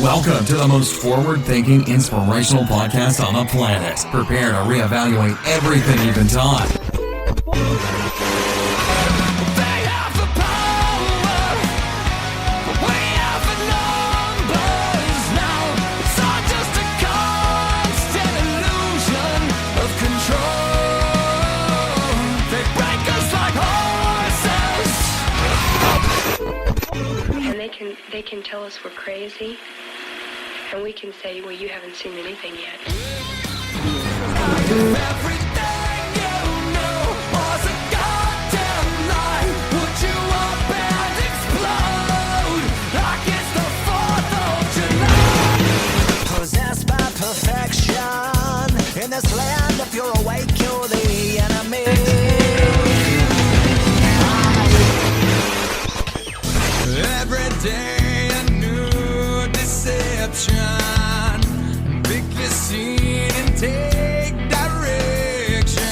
Welcome to the most forward-thinking, inspirational podcast on the planet. Prepare to reevaluate everything you've been taught. They have the power, we have the numbers now. It's all just a constant illusion of control. They break us like horses. And they can tell us we're crazy. And we can say, well, you haven't seen anything yet. Everything you knew was a goddamn lie. Put you up and explode like it's the 4th of July. Possessed by perfection in this land, if you're awake, you're the enemy. Every day a new deception. Pick your scene and take direction.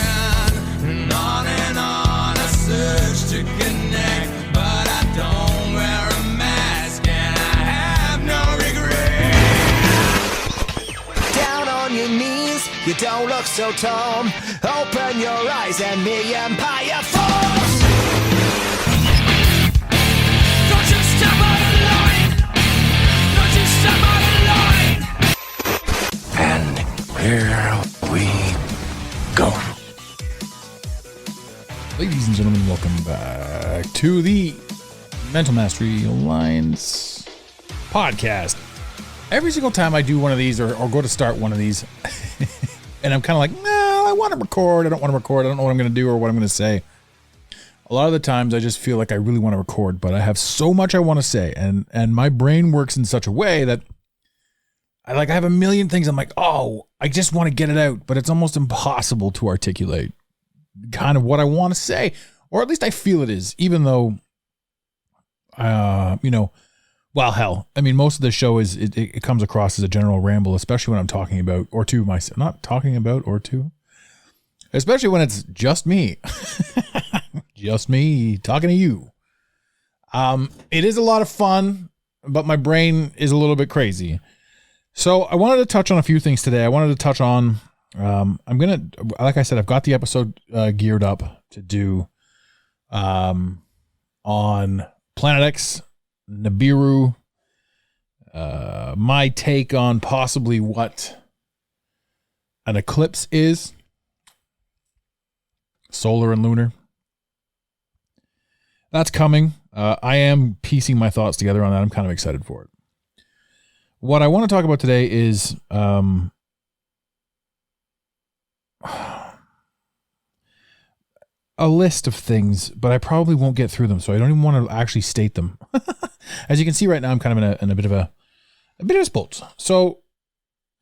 And on a search to connect. But I don't wear a mask and I have no regret. Down on your knees, you don't look so tall. Open your eyes and the empire falls. Don't you step out of line. Don't you step out of line. And here we go. Ladies and gentlemen, welcome back to the Mental Mastery Alliance podcast. Every single time I do one of these or go to start one of these, and I'm kind of like, no, I want to record. I don't want to record. I don't know what I'm going to do or what I'm going to say. A lot of the times I just feel like I really want to record, but I have so much I want to say, and my brain works in such a way that I have a million things. I'm like, oh, I just want to get it out, but it's almost impossible to articulate kind of what I want to say, or at least I feel it is, even though, well, hell, I mean, most of the show is, it comes across as a general ramble, especially when I'm talking about, or to myself, not talking about, or to, especially when it's just me, just me talking to you. It is a lot of fun, but my brain is a little bit crazy. So I wanted to touch on a few things today. I wanted to touch on, like I said, I've got the episode geared up to do on Planet X, Nibiru, my take on possibly what an eclipse is, solar and lunar. That's coming. I am piecing my thoughts together on that. I'm kind of excited for it. What I want to talk about today is a list of things, but I probably won't get through them, so I don't even want to actually state them. As you can see right now, I'm kind of in a bit of a spot. So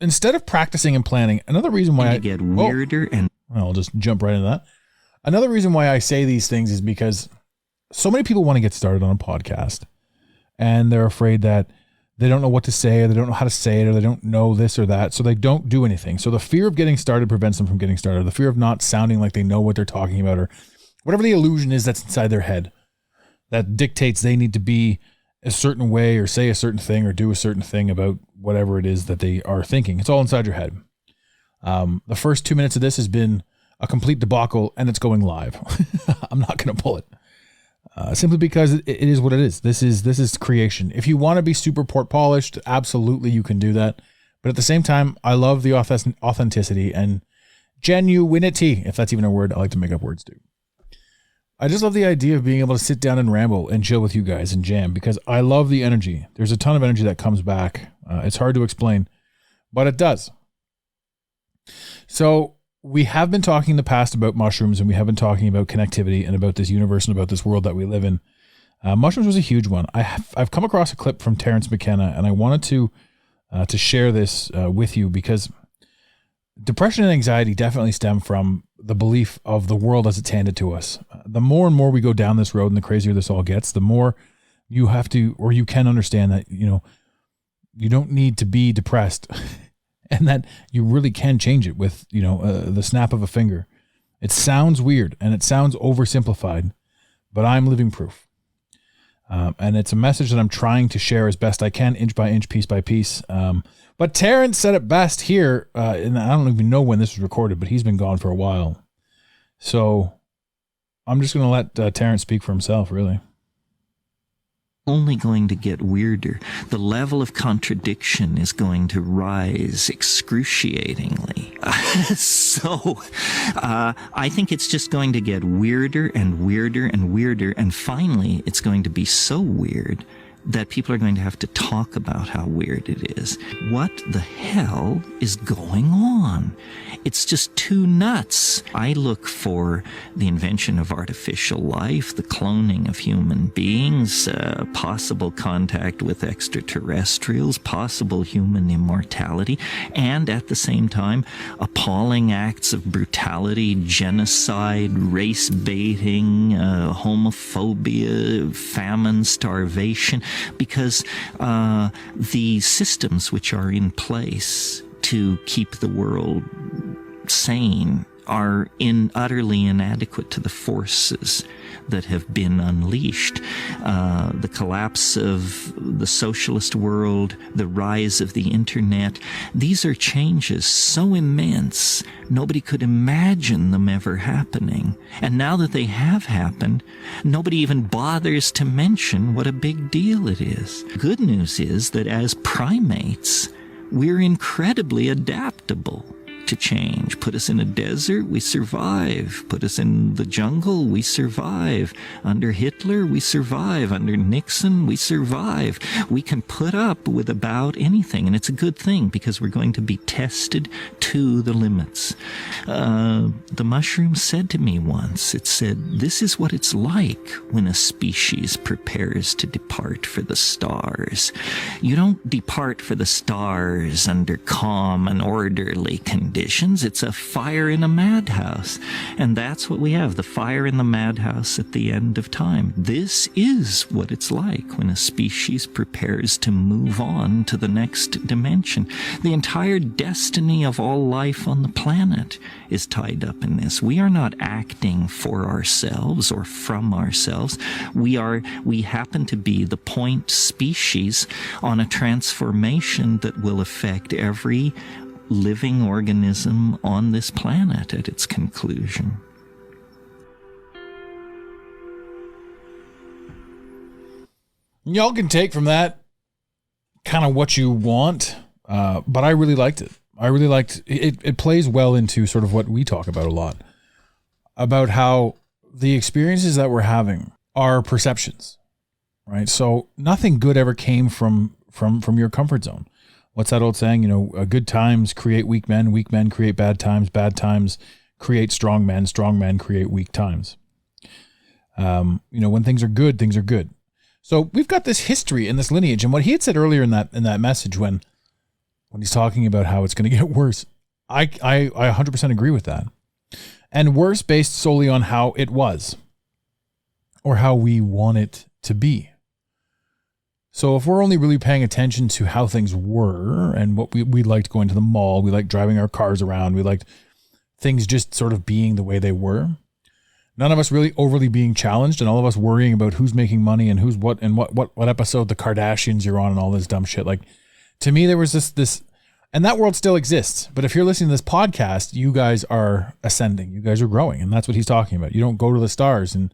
instead of practicing and planning, another reason why I get weirder I'll just jump right into that. Another reason why I say these things is because so many people want to get started on a podcast, and they're afraid that they don't know what to say, or they don't know how to say it, or they don't know this or that, so they don't do anything. So the fear of getting started prevents them from getting started. The fear of not sounding like they know what they're talking about, or whatever the illusion is that's inside their head that dictates they need to be a certain way, or say a certain thing, or do a certain thing about whatever it is that they are thinking. It's all inside your head. The first 2 minutes of this has been a complete debacle, and it's going live. I'm not going to pull it. Simply because it is what it is. This is creation. If you want to be super port polished, absolutely you can do that. But at the same time, I love the authenticity and genuinity, if that's even a word. I like to make up words too. I just love the idea of being able to sit down and ramble and chill with you guys and jam, because I love the energy. There's a ton of energy that comes back. It's hard to explain, but it does. So we have been talking in the past about mushrooms, and we have been talking about connectivity and about this universe and about this world that we live in. Mushrooms was a huge one. I've come across a clip from Terence McKenna, and I wanted to share this with you, because depression and anxiety definitely stem from the belief of the world as it's handed to us. The more and more we go down this road, and the crazier this all gets, the more you have to, or you can understand that, you don't need to be depressed. And that you really can change it with, the snap of a finger. It sounds weird and it sounds oversimplified, but I'm living proof. And it's a message that I'm trying to share as best I can, inch by inch, piece by piece. But Terence said it best here, and I don't even know when this was recorded, but he's been gone for a while. So I'm just going to let Terence speak for himself, really. Only going to get weirder. The level of contradiction is going to rise excruciatingly. So, I think it's just going to get weirder and weirder and weirder, and finally it's going to be so weird that people are going to have to talk about how weird it is. What the hell is going on? It's just too nuts. I look for the invention of artificial life, the cloning of human beings, possible contact with extraterrestrials, possible human immortality, and at the same time, appalling acts of brutality, genocide, race baiting, homophobia, famine, starvation, because the systems which are in place to keep the world sane are utterly inadequate to the forces that have been unleashed. The collapse of the socialist world, the rise of the internet, these are changes so immense, nobody could imagine them ever happening. And now that they have happened, nobody even bothers to mention what a big deal it is. Good news is that as primates, we're incredibly adaptable to change. Put us in a desert, we survive. Put us in the jungle, we survive. Under Hitler, we survive. Under Nixon, we survive. We can put up with about anything, and it's a good thing because we're going to be tested to the limits. The mushroom said to me once, it said, "This is what it's like when a species prepares to depart for the stars. You don't depart for the stars under calm and orderly conditions. It's a fire in a madhouse." And that's what we have, the fire in the madhouse at the end of time. This is what it's like when a species prepares to move on to the next dimension. The entire destiny of all life on the planet is tied up in this. We are not acting for ourselves or from ourselves. We happen to be the point species on a transformation that will affect every living organism on this planet at its conclusion. Y'all can take from that kind of what you want, but I really liked it. I really liked it. It plays well into sort of what we talk about a lot, about how the experiences that we're having are perceptions, right? So nothing good ever came from your comfort zone. What's that old saying? Good times create weak men create bad times create strong men create weak times. When things are good, things are good. So we've got this history and this lineage, and what he had said earlier in that message when he's talking about how it's going to get worse, I 100% agree with that. And worse based solely on how it was or how we want it to be. So if we're only really paying attention to how things were and what we liked going to the mall, we liked driving our cars around, we liked things just sort of being the way they were, none of us really overly being challenged, and all of us worrying about who's making money and who's what and what episode the Kardashians you're on and all this dumb shit. Like, to me, there was this, and that world still exists. But if you're listening to this podcast, you guys are ascending, you guys are growing, and that's what he's talking about. You don't go to the stars in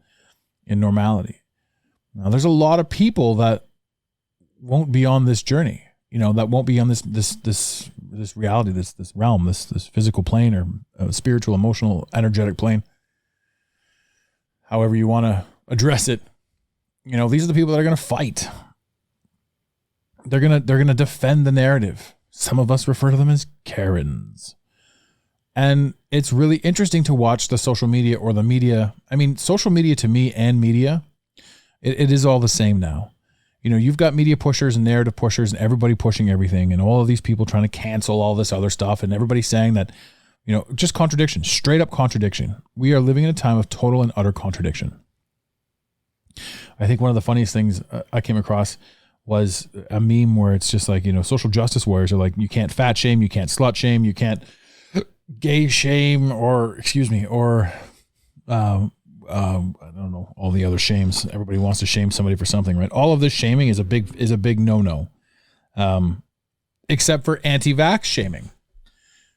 normality. Now, there's a lot of people that won't be on this journey, that won't be on this reality, this realm, this physical plane or spiritual, emotional, energetic plane, however you want to address it. These are the people that are going to fight. They're going to defend the narrative. Some of us refer to them as Karens. And it's really interesting to watch the social media or the media. I mean, social media to me and media, it is all the same now. You've got media pushers and narrative pushers and everybody pushing everything, and all of these people trying to cancel all this other stuff, and everybody saying that, just contradiction, straight up contradiction. We are living in a time of total and utter contradiction. I think one of the funniest things I came across was a meme where it's just like, social justice warriors are like, you can't fat shame, you can't slut shame, you can't gay shame, or I don't know, all the other shames. Everybody wants to shame somebody for something, right? All of this shaming is a big no-no, except for anti-vax shaming.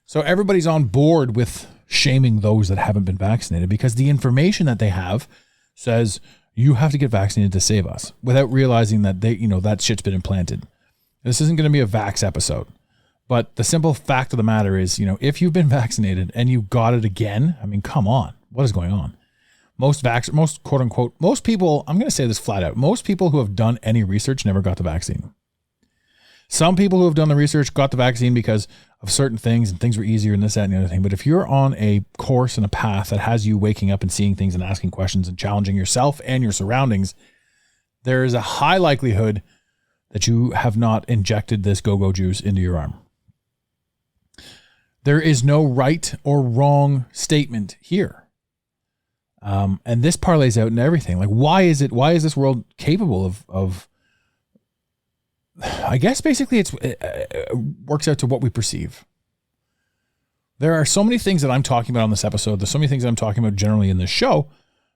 So everybody's on board with shaming those that haven't been vaccinated because the information that they have says you have to get vaccinated to save us, without realizing that that shit's been implanted. This isn't going to be a vax episode, but the simple fact of the matter is, if you've been vaccinated and you got it again, I mean, come on, what is going on? Most quote unquote, most people, I'm going to say this flat out, most people who have done any research never got the vaccine. Some people who have done the research got the vaccine because of certain things and things were easier and this, that, and the other thing. But if you're on a course and a path that has you waking up and seeing things and asking questions and challenging yourself and your surroundings, there is a high likelihood that you have not injected this go-go juice into your arm. There is no right or wrong statement here. And this parlays out into everything. Like, why is this world capable of I guess basically it works out to what we perceive. There are so many things that I'm talking about on this episode. There's so many things that I'm talking about generally in this show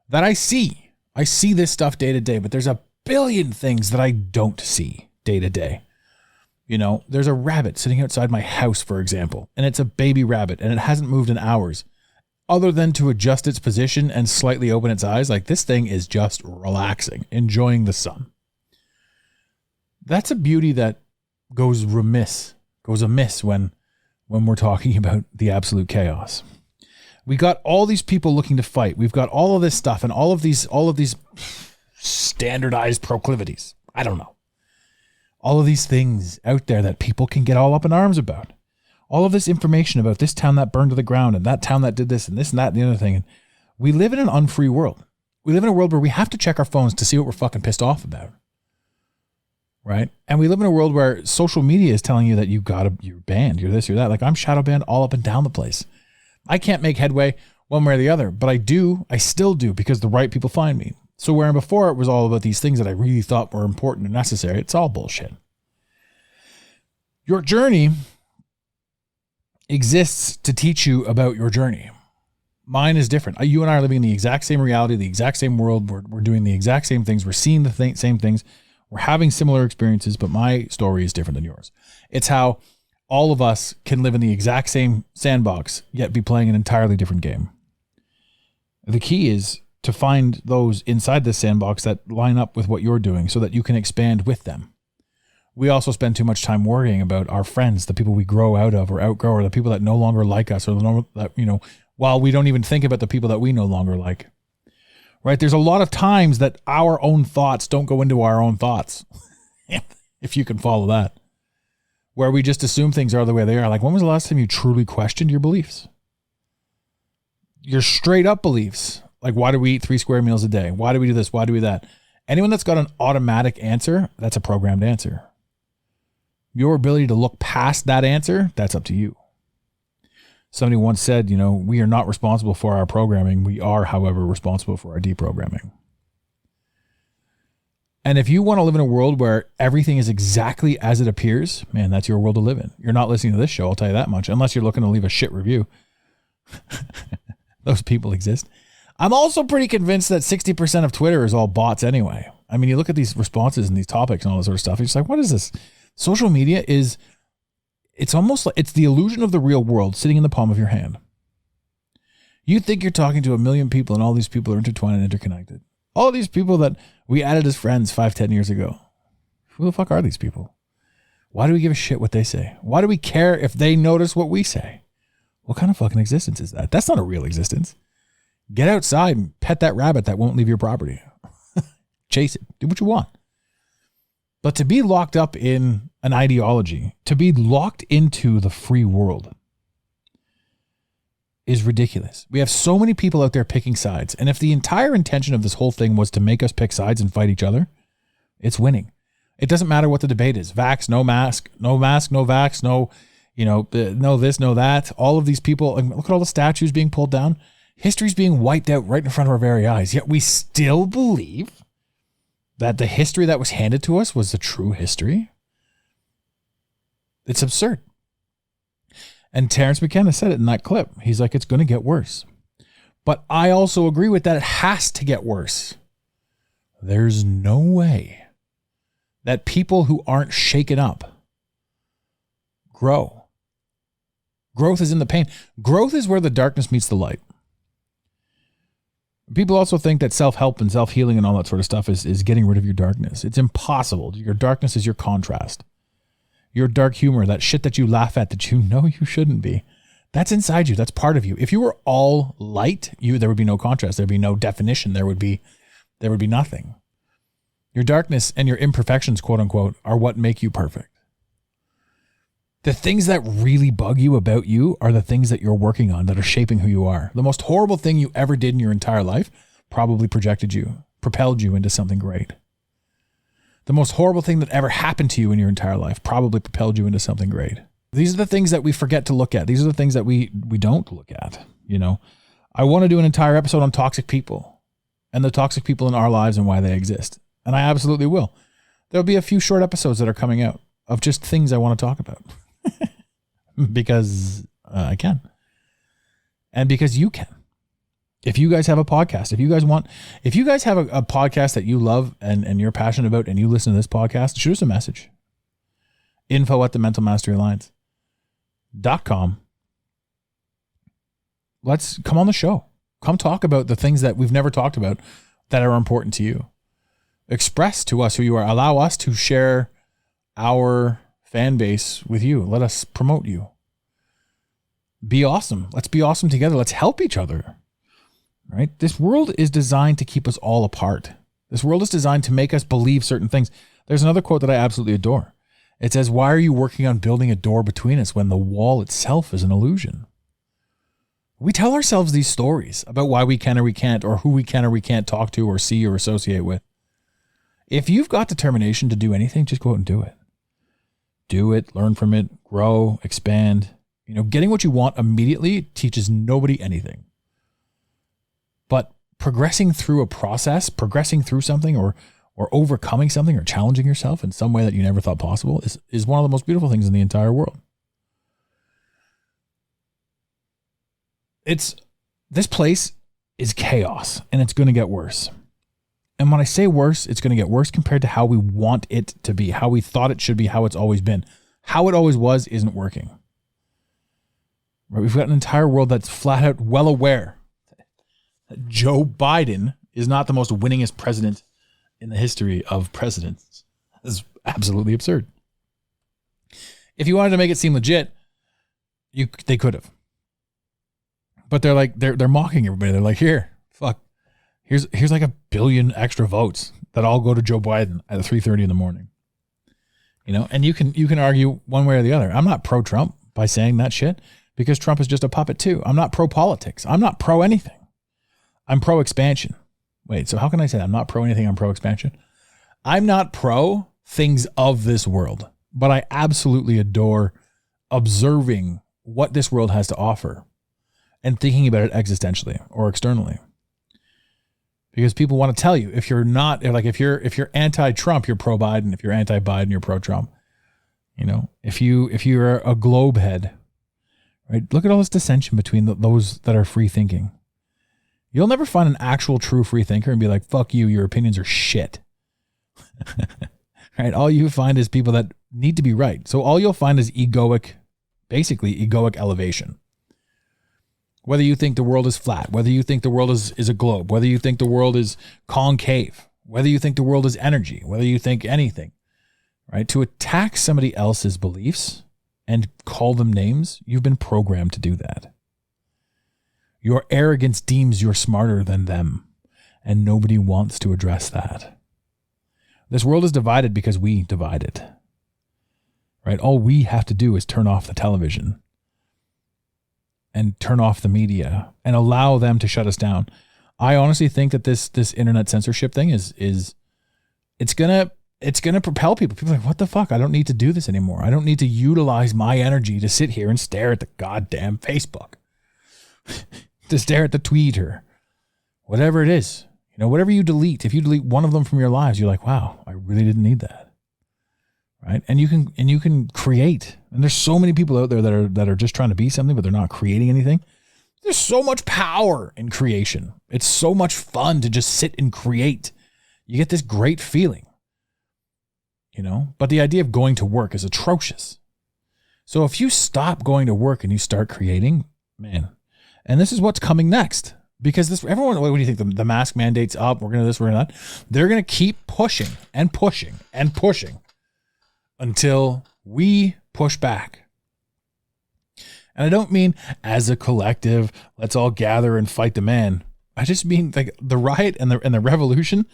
that I see. I see this stuff day to day, but there's a billion things that I don't see day to day. There's a rabbit sitting outside my house, for example, and it's a baby rabbit and it hasn't moved in hours other than to adjust its position and slightly open its eyes. Like, this thing is just relaxing, enjoying the sun. That's a beauty that goes amiss when we're talking about the absolute chaos. We got all these people looking to fight. We've got all of this stuff and all of these standardized proclivities. I don't know. All of these things out there that people can get all up in arms about. All of this information about this town that burned to the ground and that town that did this and that and the other thing. And we live in an unfree world. We live in a world where we have to check our phones to see what we're fucking pissed off about. Right? And we live in a world where social media is telling you that you're banned, you're this, you're that. Like, I'm shadow banned all up and down the place. I can't make headway one way or the other, but I still do because the right people find me. So where before it was all about these things that I really thought were important and necessary, it's all bullshit. Your journey exists to teach you about your journey. Mine is different. You and I are living in the exact same reality, the exact same world. We're doing the exact same things. We're seeing the same things. We're having similar experiences, but my story is different than yours. It's how all of us can live in the exact same sandbox, yet be playing an entirely different game. The key is to find those inside this sandbox that line up with what you're doing so that you can expand with them. We also spend too much time worrying about our friends, the people we grow out of or outgrow, or the people that no longer like us, or while we don't even think about the people that we no longer like. Right? There's a lot of times that our own thoughts don't go into our own thoughts. If you can follow that. Where we just assume things are the way they are. Like, when was the last time you truly questioned your beliefs? Your straight up beliefs. Like, why do we eat 3 square meals a day? Why do we do this? Why do we that? Anyone that's got an automatic answer, that's a programmed answer. Your ability to look past that answer, that's up to you. Somebody once said, we are not responsible for our programming. We are, however, responsible for our deprogramming. And if you want to live in a world where everything is exactly as it appears, man, that's your world to live in. You're not listening to this show, I'll tell you that much, unless you're looking to leave a shit review. Those people exist. I'm also pretty convinced that 60% of Twitter is all bots anyway. I mean, you look at these responses and these topics and all this sort of stuff, it's just like, what is this? Social media it's almost like it's the illusion of the real world sitting in the palm of your hand. You think you're talking to a million people and all these people are intertwined and interconnected. All these people that we added as friends 5-10 years ago. Who the fuck are these people? Why do we give a shit what they say? Why do we care if they notice what we say? What kind of fucking existence is that? That's not a real existence. Get outside and pet that rabbit that won't leave your property. Chase it. Do what you want. But to be locked up in an ideology, to be locked into the free world is ridiculous. We have so many people out there picking sides. And if the entire intention of this whole thing was to make us pick sides and fight each other, it's winning. It doesn't matter what the debate is. Vax, no mask, no mask, no vax, no, no this, no that. All of these people, and look at all the statues being pulled down. History's being wiped out right in front of our very eyes. Yet we still believe that the history that was handed to us was the true history. It's absurd. And Terence McKenna said it in that clip. He's like, it's going to get worse. But I also agree with that. It has to get worse. There's no way that people who aren't shaken up grow. Growth is in the pain. Growth is where the darkness meets the light. People also think that self-help and self-healing and all that sort of stuff is getting rid of your darkness. It's impossible. Your darkness is your contrast. Your dark humor, that shit that you laugh at that you know you shouldn't be. That's inside you. That's part of you. If you were all light, there would be no contrast. There'd be no definition. There would be nothing. Your darkness and your imperfections, quote unquote, are what make you perfect. The things that really bug you about you are the things that you're working on that are shaping who you are. The most horrible thing you ever did in your entire life probably propelled you into something great. The most horrible thing that ever happened to you in your entire life probably propelled you into something great. These are the things that we forget to look at. These are the things that we don't look at. You know, I want to do an entire episode on toxic people and the toxic people in our lives and why they exist. And I absolutely will. There'll be a few short episodes that are coming out of just things I want to talk about because I can. And because you can. If you guys have a podcast, if you guys have a podcast that you love and you're passionate about and you listen to this podcast, shoot us a message. info@thementalmasteryalliance.com. Let's come on the show. Come talk about the things that we've never talked about that are important to you. Express to us who you are. Allow us to share our fan base with you. Let us promote you. Be awesome. Let's be awesome together. Let's help each other. Right? This world is designed to keep us all apart. This world is designed to make us believe certain things. There's another quote that I absolutely adore. It says, "Why are you working on building a door between us when the wall itself is an illusion?" We tell ourselves these stories about why we can or we can't, or who we can or we can't talk to or see or associate with. If you've got determination to do anything, just go out and do it. Do it, learn from it, grow, expand. You know, getting what you want immediately teaches nobody anything. But progressing through a process, progressing through something or overcoming something or challenging yourself in some way that you never thought possible is one of the most beautiful things in the entire world. This place is chaos and it's going to get worse. And when I say worse, it's going to get worse compared to how we want it to be, how we thought it should be, how it's always been. How it always was isn't working. Right? We've got an entire world that's flat out well aware that Joe Biden is not the most winningest president in the history of presidents. That's absolutely absurd. If you wanted to make it seem legit, they could have. But they're mocking everybody. They're like, here's like 1 billion extra votes that all go to Joe Biden at 3:30 in the morning. You know, and you can argue one way or the other. I'm not pro-Trump by saying that shit because Trump is just a puppet too. I'm not pro-politics. I'm not pro anything. I'm pro-expansion. Wait, so how can I say that? I'm not pro anything, I'm pro-expansion? I'm not pro things of this world, but I absolutely adore observing what this world has to offer and thinking about it existentially or externally. Because people want to tell you, if you're not, like if you're anti-Trump, you're pro-Biden. If you're anti-Biden, you're pro-Trump. You know, if you're a globe head, right? Look at all this dissension between those that are free thinking. You'll never find an actual true free thinker and be like, fuck you, your opinions are shit. Right? All you find is people that need to be right. So all you'll find is basically egoic elevation. Whether you think the world is flat, whether you think the world is a globe, whether you think the world is concave, whether you think the world is energy, whether you think anything, right? To attack somebody else's beliefs and call them names, you've been programmed to do that. Your arrogance deems you're smarter than them, and nobody wants to address that. This world is divided because we divide it, right? All we have to do is turn off the television and turn off the media and allow them to shut us down. I honestly think that this internet censorship thing is it's gonna propel people. People are like, what the fuck? I don't need to do this anymore. I don't need to utilize my energy to sit here and stare at the goddamn Facebook, to stare at the Twitter, whatever it is. You know, whatever you delete, if you delete one of them from your lives, you're like, wow, I really didn't need that. Right? And you can create. And there's so many people out there that are just trying to be something, but they're not creating anything. There's so much power in creation. It's so much fun to just sit and create. You get this great feeling, you know, but the idea of going to work is atrocious. So if you stop going to work and you start creating, man, and this is what's coming next, because this, everyone, what do you think? The mask mandate's up. We're going to this, we're going to that. They're going to keep pushing and pushing and pushing until we push back. And I don't mean as a collective, let's all gather and fight the man. I just mean like the riot and the revolution.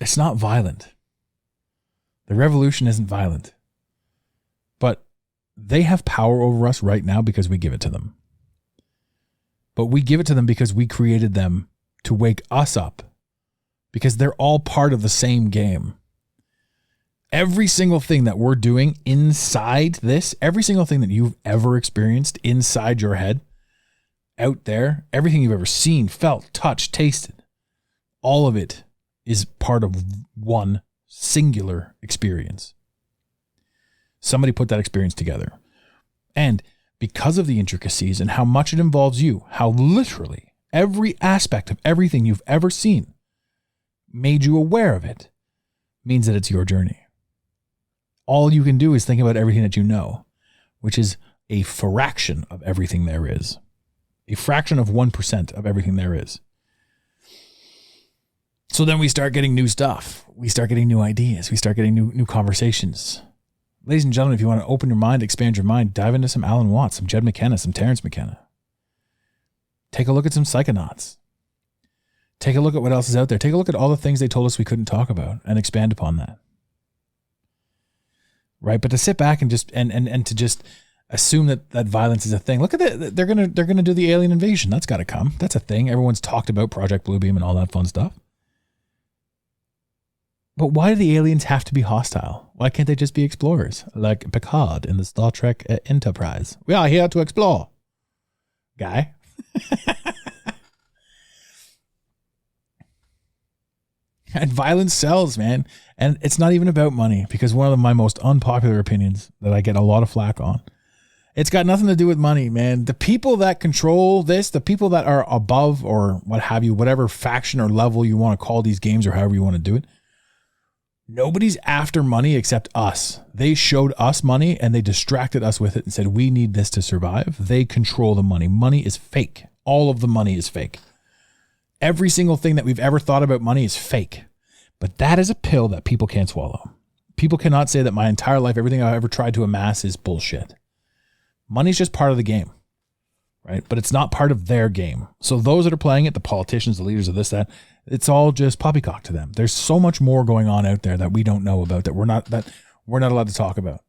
It's not violent. The revolution isn't violent. But they have power over us right now because we give it to them. But we give it to them because we created them to wake us up. Because they're all part of the same game. Every single thing that we're doing inside this, every single thing that you've ever experienced inside your head, out there, everything you've ever seen, felt, touched, tasted, all of it is part of one singular experience. Somebody put that experience together. And because of the intricacies and how much it involves you, how literally every aspect of everything you've ever seen made you aware of it, means that it's your journey. All you can do is think about everything that you know, which is a fraction of everything there is. A fraction of 1% of everything there is. So then we start getting new stuff. We start getting new ideas. We start getting new conversations. Ladies and gentlemen, if you want to open your mind, expand your mind, dive into some Alan Watts, some Jed McKenna, some Terence McKenna. Take a look at some Psychonauts. Take a look at what else is out there. Take a look at all the things they told us we couldn't talk about and expand upon that. Right? But to sit back and just and to just assume that violence is a thing. Look at that. They're gonna do the alien invasion. That's got to come. That's a thing. Everyone's talked about Project Bluebeam and all that fun stuff. But why do the aliens have to be hostile? Why can't they just be explorers? Like Picard in the Star Trek Enterprise. We are here to explore. Guy. And violence sells, man. And it's not even about money, because one of my most unpopular opinions that I get a lot of flack on, it's got nothing to do with money, man. The people that control this, the people that are above or what have you, whatever faction or level you want to call these games or however you want to do it, nobody's after money except us. They showed us money and they distracted us with it and said, we need this to survive. They control the money. Money is fake. All of the money is fake. Every single thing that we've ever thought about money is fake. But that is a pill that people can't swallow. People cannot say that my entire life, everything I've ever tried to amass is bullshit. Money's just part of the game, right? But it's not part of their game. So those that are playing it, the politicians, the leaders of this, that, it's all just poppycock to them. There's so much more going on out there that we don't know about, that we're not allowed to talk about.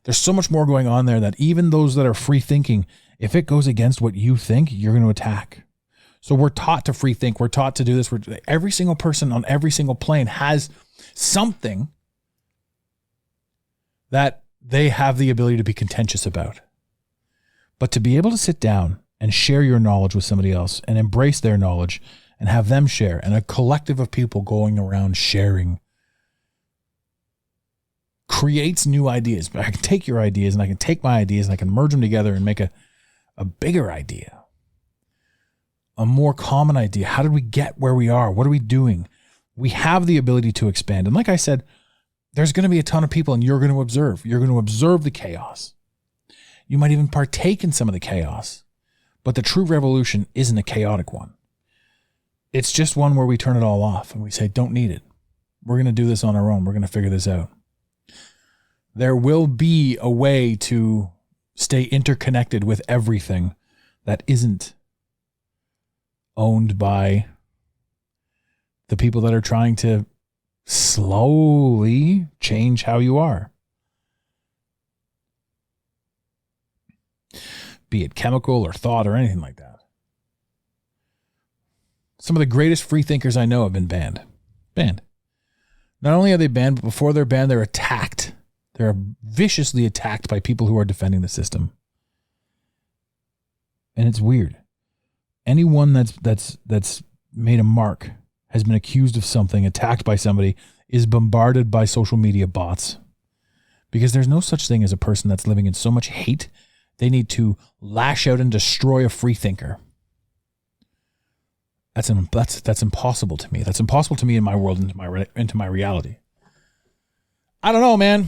There's so much more going on there that even those that are free thinking, if it goes against what you think, you're going to attack. So we're taught to free think. We're taught to do this. Every single person on every single plane has something that they have the ability to be contentious about. But to be able to sit down and share your knowledge with somebody else and embrace their knowledge and have them share, and a collective of people going around sharing, creates new ideas. But I can take your ideas and I can take my ideas and I can merge them together and make a bigger idea. A more common idea. How did we get where we are? What are we doing? We have the ability to expand. And like I said, there's going to be a ton of people and you're going to observe. You're going to observe the chaos. You might even partake in some of the chaos. But the true revolution isn't a chaotic one. It's just one where we turn it all off and we say, don't need it. We're going to do this on our own. We're going to figure this out. There will be a way to stay interconnected with everything that isn't owned by the people that are trying to slowly change how you are. Be it chemical or thought or anything like that. Some of the greatest free thinkers I know have been banned. Banned. Not only are they banned, but before they're banned, they're attacked. They're viciously attacked by people who are defending the system. And it's weird. Anyone that's made a mark, has been accused of something, attacked by somebody, is bombarded by social media bots. Because there's no such thing as a person that's living in so much hate They need to lash out and destroy a free thinker. That's impossible to me. That's impossible to me in my world, into my reality. I don't know, man.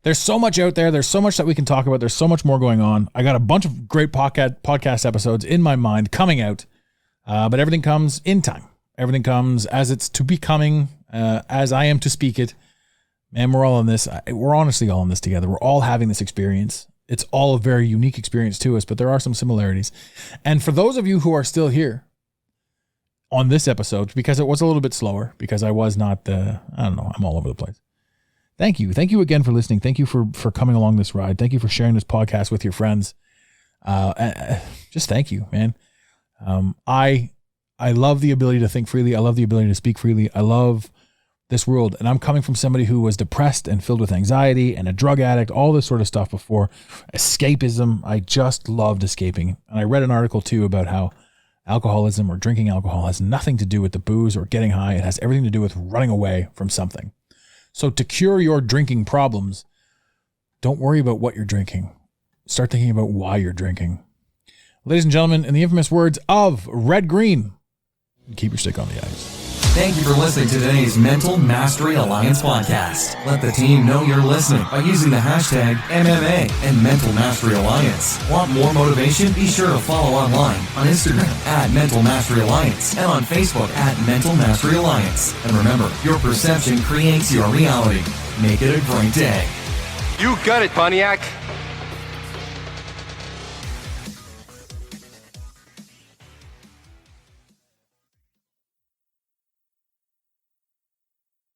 There's so much out there. There's so much that we can talk about. There's so much more going on. I got a bunch of great podcast episodes in my mind coming out, but everything comes in time. Everything comes as it's to be coming, as I am to speak it. Man, we're all in this. We're honestly all in this together. We're all having this experience. It's all a very unique experience to us, but there are some similarities. And for those of you who are still here on this episode, because it was a little bit slower, because I was not, I don't know, I'm all over the place. Thank you. Thank you again for listening. Thank you for coming along this ride. Thank you for sharing this podcast with your friends. Just thank you, man. I love the ability to think freely. I love the ability to speak freely. I love this world. And I'm coming from somebody who was depressed and filled with anxiety and a drug addict, all this sort of stuff before. Escapism. I just loved escaping. And I read an article too about how alcoholism or drinking alcohol has nothing to do with the booze or getting high. It has everything to do with running away from something. So to cure your drinking problems, don't worry about what you're drinking. Start thinking about why you're drinking. Ladies and gentlemen, in the infamous words of Red Green, keep your stick on the ice. Thank you for listening to today's Mental Mastery Alliance podcast. Let the team know you're listening by using the hashtag MMA and Mental Mastery Alliance. Want more motivation? Be sure to follow online on Instagram at Mental Mastery Alliance and on Facebook at Mental Mastery Alliance. And remember, your perception creates your reality. Make it a great day. You got it, Pontiac.